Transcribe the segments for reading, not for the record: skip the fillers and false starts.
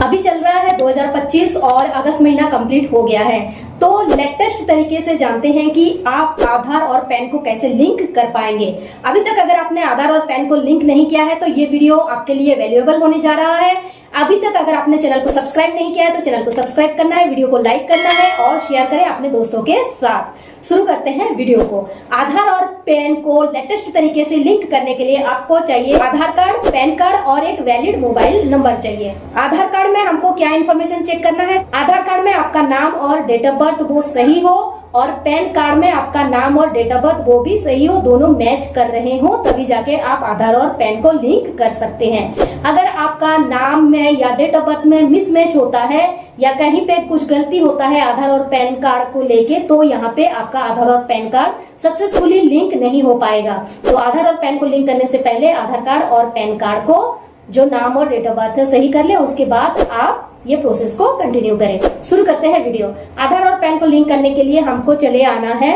अभी चल रहा है 2025 और अगस्त महीना कंप्लीट हो गया है। तो लेटेस्ट तरीके से जानते हैं कि आप आधार और पैन को कैसे लिंक कर पाएंगे। अभी तक अगर आपने आधार और पैन को लिंक नहीं किया है तो ये वीडियो आपके लिए वैल्यूएबल होने जा रहा है। अभी तक अगर आपने चैनल को सब्सक्राइब नहीं किया है तो चैनल को सब्सक्राइब करना है, वीडियो को लाइक करना है और शेयर करें अपने दोस्तों के साथ। शुरू करते हैं वीडियो को। आधार और पैन को लेटेस्ट तरीके से लिंक करने के लिए आपको चाहिए आधार कार्ड, पैन कार्ड और एक वैलिड मोबाइल नंबर चाहिए। आधार कार्ड में हमको क्या इन्फॉर्मेशन चेक करना है? आधार कार्ड में आपका नाम और डेट ऑफ बर्थ वो सही हो और पैन कार्ड में आपका नाम और डेट ऑफ बर्थ वो भी सही हो, दोनों मैच कर रहे हो, तभी जाके आप आधार और पैन को लिंक कर सकते हैं। अगर आपका नाम में या डेट ऑफ बर्थ में मिसमैच होता है या कहीं पे कुछ गलती होता है आधार और पैन कार्ड को लेके, तो यहाँ पे आपका आधार और पैन कार्ड सक्सेसफुली लिंक नहीं हो पाएगा। तो आधार और पैन को लिंक करने से पहले आधार कार्ड और पैन कार्ड को जो नाम और डेट ऑफ बर्थ है सही कर ले, उसके बाद आप ये प्रोसेस को कंटिन्यू करें। शुरू करते हैं वीडियो। आधार और पैन को लिंक करने के लिए हमको चले आना है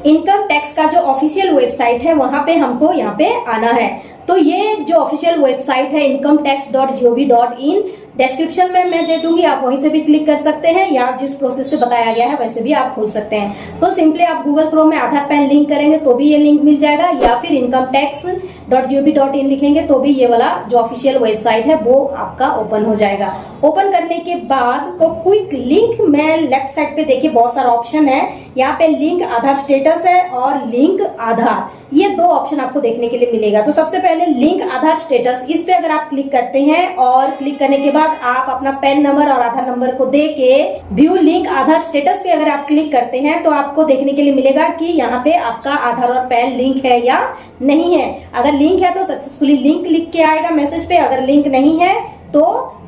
इनकम टैक्स का जो ऑफिशियल वेबसाइट है, वहां पे हमको यहाँ पे आना है। तो ये जो ऑफिशियल वेबसाइट है incometax.gov.in, डिस्क्रिप्शन में मैं दे दूंगी, आप वहीं से भी क्लिक कर सकते हैं या जिस प्रोसेस से बताया गया है वैसे भी आप खोल सकते हैं। तो सिंपली आप गूगल क्रोम में आधार पैन लिंक करेंगे तो भी ये लिंक मिल जाएगा, या फिर incometax.gov.in लिखेंगे तो भी ये वाला जो ऑफिशियल वेबसाइट है वो आपका ओपन हो जाएगा। ओपन करने के बाद तो क्विक लिंक में लेफ्ट साइड पे देखिए बहुत सारा ऑप्शन है। यहाँ पे लिंक आधार स्टेटस है और लिंक आधार, ये दो ऑप्शन आपको देखने के लिए मिलेगा। तो सबसे पहले लिंक आधार स्टेटस, इस पे अगर आप क्लिक करते हैं और क्लिक करने के बाद आप अपना पैन नंबर और आधार नंबर को दे के व्यू लिंक आधार स्टेटस पे अगर आप क्लिक करते हैं तो आपको देखने के लिए मिलेगा कि यहाँ पे आपका आधार और पैन लिंक है या नहीं है। अगर लिंक है तो सक्सेसफुली लिंक लिख के आएगा मैसेज पे, अगर लिंक नहीं है तो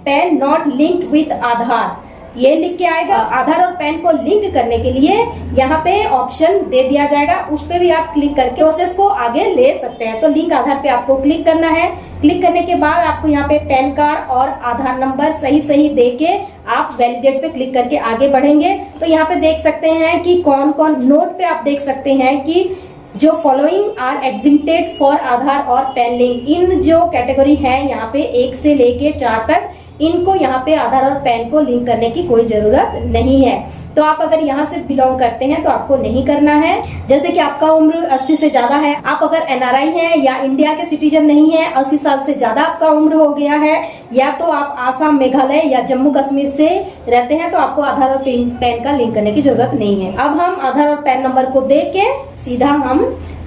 पैन नॉट लिंक्ड विथ आधार ये लिख के आएगा। आधार और पैन को लिंक करने के लिए यहाँ पे ऑप्शन दे दिया जाएगा, उस पे भी आप क्लिक करके प्रोसेस को आगे ले सकते हैं। तो लिंक आधार पे आपको क्लिक करना है। क्लिक करने के बाद आपको यहाँ पे पैन कार्ड और आधार नंबर सही दे के आप वैलिडेट पे क्लिक करके आगे बढ़ेंगे। तो यहाँ पे देख सकते हैं कि कौन कौन, नोट पे आप देख सकते हैं कि जो फॉलोइंग आर एग्जिम्प्टेड फॉर आधार और पैन लिंक, इन जो कैटेगरी है यहाँ पे 1 से लेके 4 तक, इनको यहाँ पे आधार और पैन को लिंक करने की कोई जरूरत नहीं है। तो आप अगर यहाँ से बिलोंग करते हैं तो आपको नहीं करना है। जैसे कि आपका उम्र 80 से ज्यादा है, आप अगर एनआरआई हैं या इंडिया के सिटीजन नहीं है, 80 साल से ज्यादा आपका उम्र हो गया है, या तो आप आसाम, मेघालय या जम्मू कश्मीर से रहते हैं, तो आपको आधार और पैन का लिंक करने की जरूरत नहीं है। अब हम आधार और पैन नंबर को दे के सीधा हम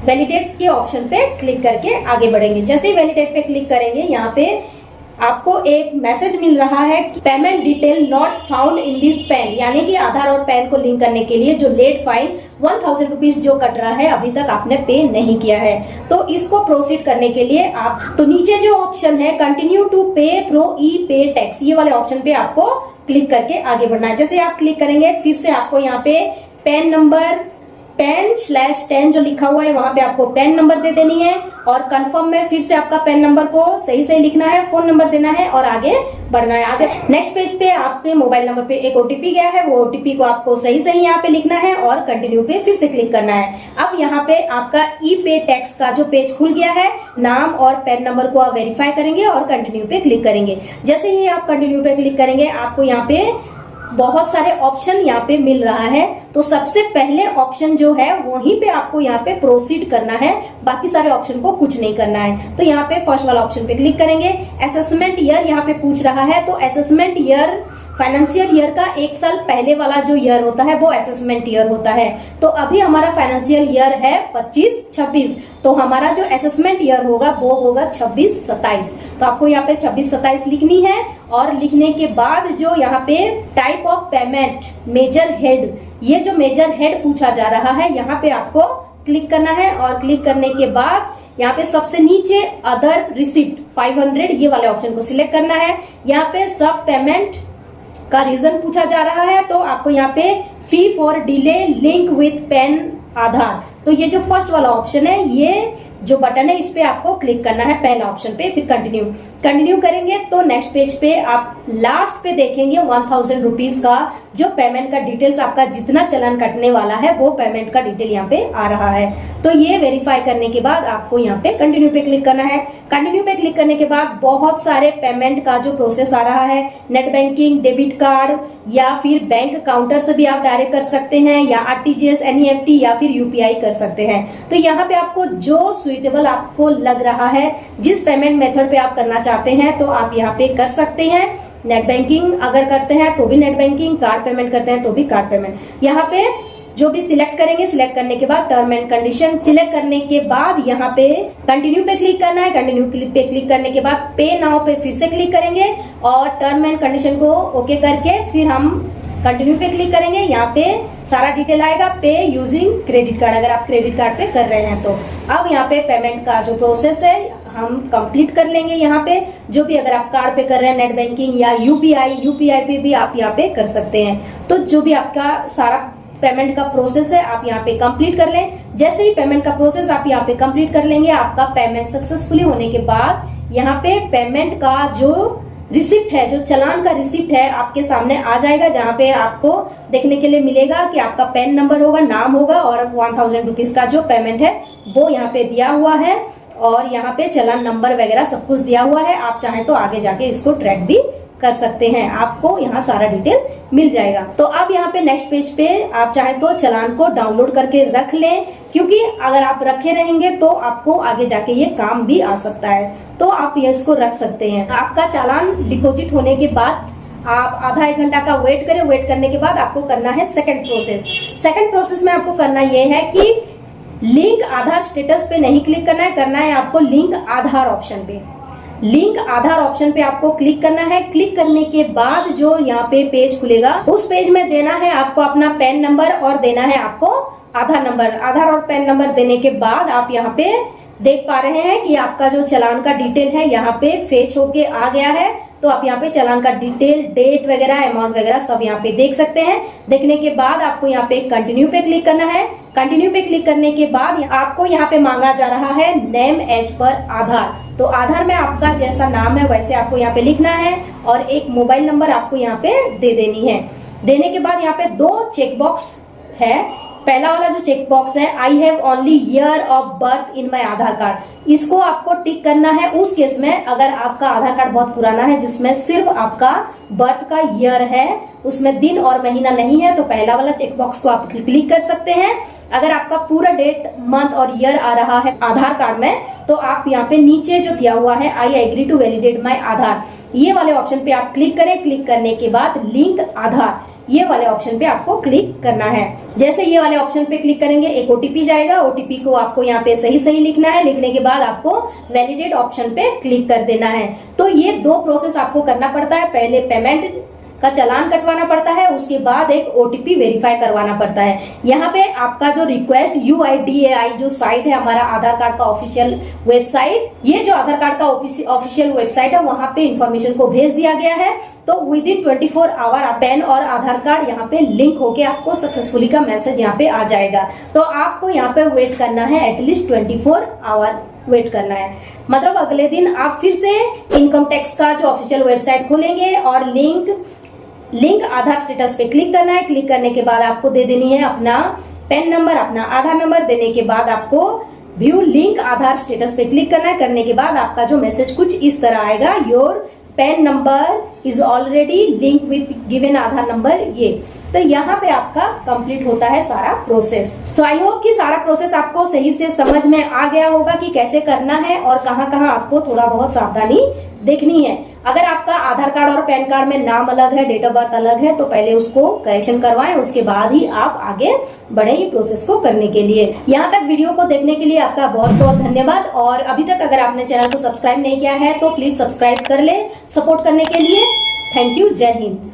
वैलिडेट के ऑप्शन पे क्लिक करके आगे बढ़ेंगे। जैसे ही वैलिडेट पे क्लिक करेंगे यहाँ पे आपको एक मैसेज मिल रहा है कि payment detail not found in this pan, यानी कि आधार और पैन को लिंक करने के लिए जो लेट फाइन 1000 रुपीज जो कट रहा है अभी तक आपने पे नहीं किया है। तो इसको प्रोसीड करने के लिए आप तो नीचे जो ऑप्शन है कंटिन्यू टू पे थ्रू ई पे टैक्स, ये वाले ऑप्शन पे आपको क्लिक करके आगे बढ़ना है। जैसे आप क्लिक करेंगे फिर से आपको यहाँ पे पैन नंबर पैन/10 जो लिखा हुआ है वहां पे आपको पैन नंबर दे देनी है और कंफर्म में फिर से आपका पैन नंबर को सही लिखना है, फोन नंबर देना है और आगे बढ़ना है। आगे नेक्स्ट पेज पे आपके मोबाइल नंबर पे एक ओटीपी गया है, वो ओटीपी को आपको सही यहाँ पे लिखना है और कंटिन्यू पे फिर से क्लिक करना है। अब यहाँ पे आपका ई पे टैक्स का जो पेज खुल गया है, नाम और पैन नंबर को आप वेरीफाई करेंगे और कंटिन्यू पे क्लिक करेंगे। जैसे ही आप कंटिन्यू पे क्लिक करेंगे आपको यहाँ पे बहुत सारे ऑप्शन यहाँ पे मिल रहा है। तो सबसे पहले ऑप्शन जो है वहीं पे आपको यहाँ पे प्रोसीड करना है, बाकी सारे ऑप्शन को कुछ नहीं करना है। तो यहाँ पे फर्स्ट वाला ऑप्शन पे क्लिक करेंगे। असेसमेंट ईयर यहाँ पे पूछ रहा है, तो असेसमेंट ईयर फाइनेंशियल ईयर का 1 साल पहले वाला जो ईयर होता है वो असेसमेंट ईयर होता है। तो अभी हमारा फाइनेंशियल ईयर है 25-26, तो हमारा जो असेसमेंट ईयर होगा वो होगा 26-27। तो आपको यहाँ पे 26-27 लिखनी है और लिखने के बाद जो यहाँ पे type of payment major head, ये जो मेजर हेड पूछा जा रहा है यहाँ पे आपको क्लिक करना है और क्लिक करने के बाद यहाँ पे सबसे नीचे अदर रिसिप्ट 500 ये वाले ऑप्शन को सिलेक्ट करना है। यहाँ पे सब पेमेंट का रीजन पूछा जा रहा है, तो आपको यहाँ पे fee for delay link with PAN Aadhaar, तो ये जो फर्स्ट वाला ऑप्शन है ये जो बटन है इस पे आपको क्लिक करना है पहला ऑप्शन पे, फिर कंटिन्यू करेंगे तो नेक्स्ट पेज पे आप लास्ट पे देखेंगे 1000 रुपीज का जो पेमेंट का डिटेल्स आपका जितना चलान कटने वाला है वो पेमेंट का डिटेल यहाँ पे आ रहा है। तो ये वेरीफाई करने के बाद आपको यहाँ पे कंटिन्यू पे क्लिक करना है। कंटिन्यू पे क्लिक करने के बाद बहुत सारे पेमेंट का जो प्रोसेस आ रहा है, नेट बैंकिंग, डेबिट कार्ड या फिर बैंक काउंटर से भी आप डायरेक्ट कर सकते हैं, या आरटीजीएस, एनईएफटी या फिर यूपीआई कर सकते हैं। तो यहाँ पे आपको जो सुइटेबल आपको लग रहा है, जिस पेमेंट मेथड पे आप करना चाहते हैं तो आप यहाँ पे कर सकते हैं। नेट बैंकिंग अगर करते हैं तो भी नेट बैंकिंग, कार्ड पेमेंट करते हैं तो भी कार्ड पेमेंट। यहाँ पे जो भी सिलेक्ट करेंगे, सिलेक्ट करने के बाद टर्म एंड कंडीशन सिलेक्ट करने के बाद यहाँ पे कंटिन्यू पे क्लिक करना है। कंटिन्यू पे क्लिक करने के बाद पे नाउ पे फिर से क्लिक करेंगे और टर्म एंड कंडीशन को ओके करके फिर हम कंटिन्यू पे क्लिक करेंगे। यहाँ पे सारा डिटेल आएगा, पे यूजिंग क्रेडिट कार्ड, अगर आप क्रेडिट कार्ड पे कर रहे हैं तो। अब यहाँ पे पेमेंट का जो प्रोसेस है हम कंप्लीट कर लेंगे। यहाँ पे जो भी अगर आप कार्ड पे कर रहे हैं, नेट बैंकिंग या यूपीआई पे भी आप यहाँ पे कर सकते हैं। तो जो भी आपका सारा पेमेंट का प्रोसेस है आप यहाँ पे कंप्लीट कर लें। जैसे ही पेमेंट का प्रोसेस आप यहाँ पे कंप्लीट कर लेंगे, आपका पेमेंट सक्सेसफुली होने के बाद यहाँ पे पेमेंट का जो रिसिप्ट है, जो चलान का रिसिप्ट है आपके सामने आ जाएगा, जहाँ पे आपको देखने के लिए मिलेगा कि आपका पैन नंबर होगा, नाम होगा और 1000 रुपीज का जो पेमेंट है वो यहाँ पे दिया हुआ है और यहाँ पे चलान नंबर वगैरह सब कुछ दिया हुआ है। आप चाहें तो आगे जाके इसको ट्रैक भी कर सकते हैं, आपको यहाँ सारा डिटेल मिल जाएगा। तो अब यहाँ पे नेक्स्ट पेज पे आप चाहें तो चलान को डाउनलोड करके रख लें, क्योंकि अगर आप रखे रहेंगे तो आपको आगे जाके ये काम भी आ सकता है। तो आप ये इसको रख सकते हैं। आपका चालान डिपॉजिट होने के बाद आप आधा एक घंटा का वेट करें। वेट करने के बाद आपको करना है सेकंड प्रोसेस। सेकंड प्रोसेस में आपको करना ये है कि लिंक आधार स्टेटस पे नहीं क्लिक करना है आपको लिंक आधार ऑप्शन पे। लिंक आधार ऑप्शन पे आपको क्लिक करना है। क्लिक करने के बाद जो यहाँ पे पेज खुलेगा, उस पेज में देना है आपको अपना पैन नंबर और देना है आपको आधार नंबर। आधार और पैन नंबर देने के बाद आप यहाँ पे देख पा रहे हैं कि आपका जो चालान का डिटेल है यहाँ पे फेच होके आ गया है। तो आप यहाँ पे चालान का डिटेल, डेट वगैरह, अमाउंट वगैरह सब यहाँ पे देख सकते हैं। देखने के बाद आपको यहाँ पे कंटिन्यू पे क्लिक करना है। कंटिन्यू पे क्लिक करने के बाद आपको यहाँ पे मांगा जा रहा है नेम एज पर आधार। तो आधार में आपका जैसा नाम है वैसे आपको यहाँ पे लिखना है और एक मोबाइल नंबर आपको यहाँ पे दे देनी है। देने के बाद यहाँ पे 2 चेकबॉक्स है। पहला वाला जो चेक बॉक्स है, I have only year of birth in my Aadhaar card, इसको आपको टिक करना है उस केस में अगर आपका आधार कार्ड बहुत पुराना है, जिसमें सिर्फ आपका बर्थ का ईयर है, उसमें दिन और महीना नहीं है, तो पहला वाला चेक बॉक्स को आप क्लिक कर सकते हैं। अगर आपका पूरा डेट, मंथ और ईयर आ रहा है आधार कार्ड में, तो आप यहाँ पे नीचे जो दिया हुआ है आई एग्री टू वैलिडेट माई आधार, ये वाले ऑप्शन पे आप क्लिक करें। क्लिक करने के बाद लिंक आधार, ये वाले ऑप्शन पे आपको क्लिक करना है। जैसे ये वाले ऑप्शन पे क्लिक करेंगे एक ओटीपी जाएगा। ओटीपी को आपको यहाँ पे सही लिखना है। लिखने के बाद आपको वैलिडेट ऑप्शन पे क्लिक कर देना है। तो ये 2 प्रोसेस आपको करना पड़ता है। पहले पेमेंट का चालान कटवाना पड़ता है, उसके बाद एक ओटीपी वेरीफाई करवाना पड़ता है। यहाँ पे आपका जो रिक्वेस्ट UIDAI जो साइट है हमारा आधार कार्ड का ऑफिशियल वेबसाइट, ये जो आधार कार्ड का ऑफिशियल वेबसाइट है वहां पे इंफॉर्मेशन को भेज दिया गया है। तो विद इन 24 आवर पैन और आधार कार्ड यहाँ पे लिंक होके आपको सक्सेसफुली का मैसेज यहाँ पे आ जाएगा। तो आपको यहाँ पे वेट करना है एटलीस्ट 24 आवर वेट करना है। मतलब अगले दिन आप फिर से इनकम टैक्स का जो ऑफिशियल वेबसाइट खोलेंगे और लिंक आधार स्टेटस पे क्लिक करना है। क्लिक करने के बाद आपको दे देनी है अपना पैन नंबर, अपना आधार नंबर। देने के बाद आपको व्यू लिंक आधार स्टेटस पे क्लिक करना है। करने के बाद आपका जो मैसेज कुछ इस तरह आएगा, your pan number is already link with given Aadhaar number. ये तो यहाँ पे आपका कंप्लीट होता है सारा प्रोसेस। सो आई होप कि सारा प्रोसेस आपको सही से समझ में आ गया होगा कि कैसे करना है और कहाँ कहाँ आपको थोड़ा बहुत सावधानी देखनी है। अगर आपका आधार कार्ड और पैन कार्ड में नाम अलग है, डेट ऑफ बर्थ अलग है, तो पहले उसको करेक्शन करवाएं, उसके बाद ही आप आगे बढ़े इस प्रोसेस को करने के लिए। यहाँ तक वीडियो को देखने के लिए आपका बहुत बहुत धन्यवाद। और अभी तक अगर आपने चैनल को सब्सक्राइब नहीं किया है तो प्लीज सब्सक्राइब कर ले सपोर्ट करने के लिए। Thank you. जय हिंद।